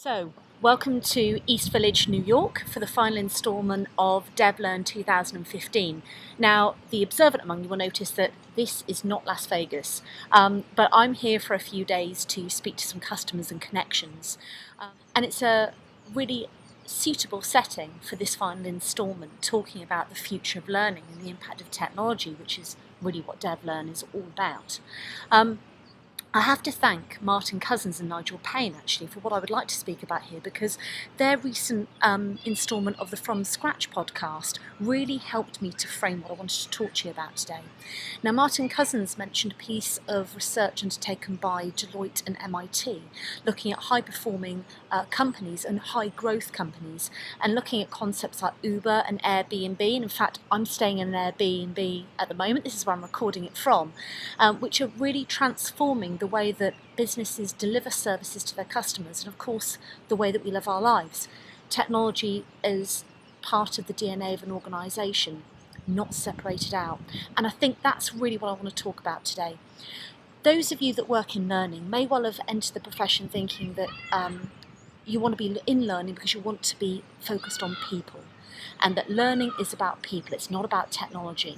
So, welcome to East Village, New York for the final instalment of DevLearn 2015. Now, the observant among you will notice that this is not Las Vegas, but I'm here for a few days to speak to some customers and connections. And it's a really suitable setting for this final instalment, talking about the future of learning and the impact of technology, which is really what DevLearn is all about. I have to thank Martin Cousins and Nigel Payne actually for what I would like to speak about here, because their recent instalment of the From Scratch podcast really helped me to frame what I wanted to talk to you about today. Now, Martin Cousins mentioned a piece of research undertaken by Deloitte and MIT, looking at high-performing companies and high-growth companies, and looking at concepts like Uber and Airbnb. And in fact, I'm staying in an Airbnb at the moment. This is where I'm recording it from, which are really transforming the way that businesses deliver services to their customers, and of course the way that we live our lives. Technology is part of the DNA of an organisation, not separated out, and I think that's really what I want to talk about today. Those of you that work in learning may well have entered the profession thinking that you want to be in learning because you want to be focused on people, and that learning is about people, it's not about technology.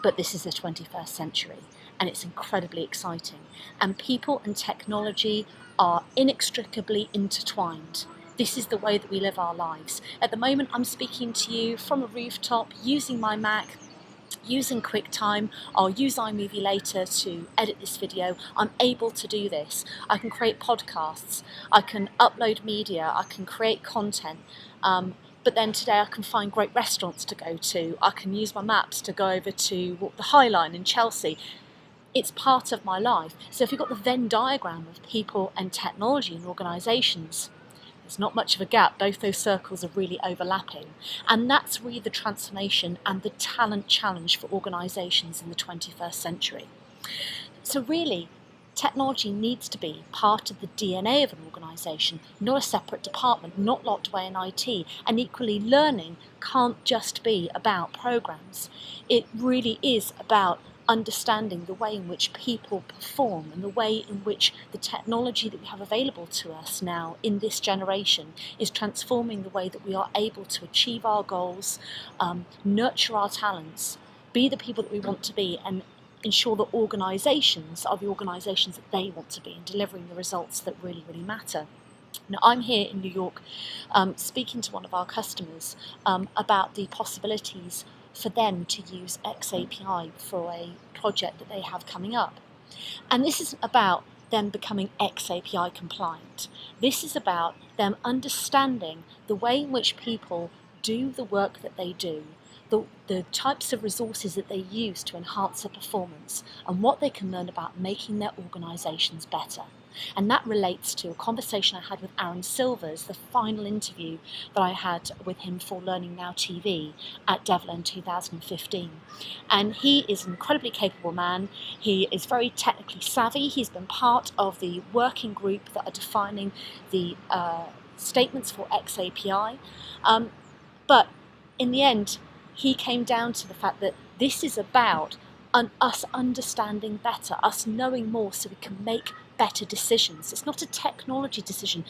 But this is the 21st century, and it's incredibly exciting. And people and technology are inextricably intertwined. This is the way that we live our lives. At the moment, I'm speaking to you from a rooftop, using my Mac, using QuickTime. I'll use iMovie later to edit this video. I'm able to do this. I can create podcasts, I can upload media, I can create content. But then today I can find great restaurants to go to. I can use my maps to go over to the High Line in Chelsea. It's part of my life. So if you've got the Venn diagram of people and technology in organisations, there's not much of a gap. Both those circles are really overlapping. And that's really the transformation and the talent challenge for organisations in the 21st century. So really, technology needs to be part of the DNA of an organisation, not a separate department, not locked away in IT. And equally, learning can't just be about programs. It really is about understanding the way in which people perform and the way in which the technology that we have available to us now in this generation is transforming the way that we are able to achieve our goals, nurture our talents, be the people that we want to be, and ensure that organisations are the organisations that they want to be and delivering the results that really, really matter. Now, I'm here in New York speaking to one of our customers about the possibilities for them to use XAPI for a project that they have coming up. And this isn't about them becoming XAPI compliant. This is about them understanding the way in which people do the work that they do, the types of resources that they use to enhance their performance, and what they can learn about making their organisations better. And that relates to a conversation I had with Aaron Silvers, the final interview that I had with him for Learning Now TV at DevLearn 2015. And he is an incredibly capable man. He is very technically savvy. He's been part of the working group that are defining the statements for XAPI. But in the end, he came down to the fact that this is about us understanding better, us knowing more so we can make better decisions. It's not a technology decision.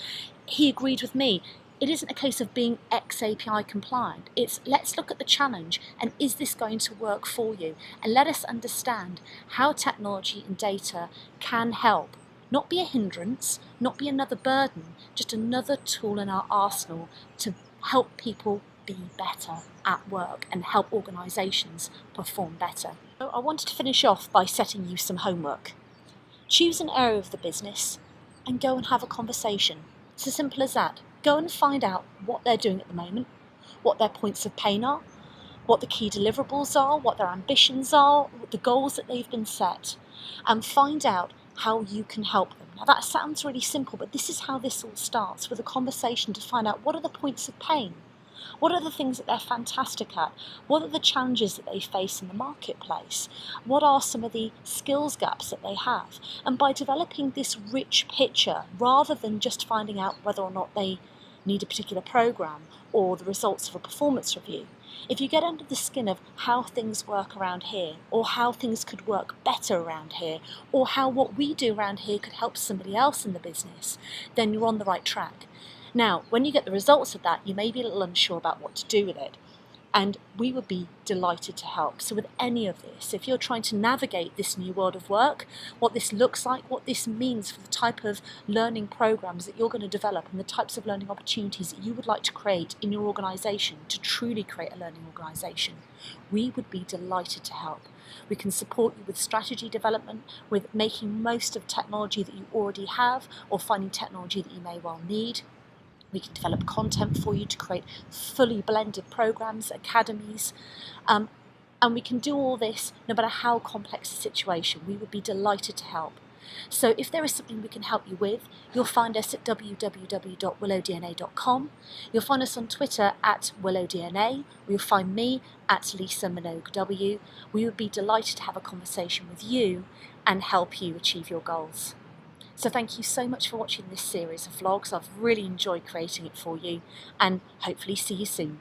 He agreed with me. It isn't a case of being XAPI compliant. It's let's look at the challenge and is this going to work for you? And let us understand how technology and data can help. Not be a hindrance, not be another burden, just another tool in our arsenal to help people be better at work and help organisations perform better. So I wanted to finish off by setting you some homework. Choose an area of the business and go and have a conversation. It's as simple as that. Go and find out what they're doing at the moment, what their points of pain are, what the key deliverables are, what their ambitions are, what the goals that they've been set, and find out how you can help them. Now that sounds really simple, but this is how this all starts, with a conversation to find out what are the points of pain. What are the things that they're fantastic at? What are the challenges that they face in the marketplace? What are some of the skills gaps that they have? And by developing this rich picture, rather than just finding out whether or not they need a particular program or the results of a performance review, if you get under the skin of how things work around here, or how things could work better around here, or how what we do around here could help somebody else in the business, then you're on the right track. Now, when you get the results of that, you may be a little unsure about what to do with it. And we would be delighted to help. So with any of this, if you're trying to navigate this new world of work, what this looks like, what this means for the type of learning programs that you're going to develop and the types of learning opportunities that you would like to create in your organisation to truly create a learning organisation, we would be delighted to help. We can support you with strategy development, with making most of technology that you already have or finding technology that you may well need. We can develop content for you to create fully blended programs, academies, and we can do all this no matter how complex the situation. We would be delighted to help. So if there is something we can help you with, you'll find us at www.willowdna.com. You'll find us on Twitter at WillowDNA. You'll find me at Lisa Minogue-W. We would be delighted to have a conversation with you and help you achieve your goals. So thank you so much for watching this series of vlogs. I've really enjoyed creating it for you, and hopefully see you soon.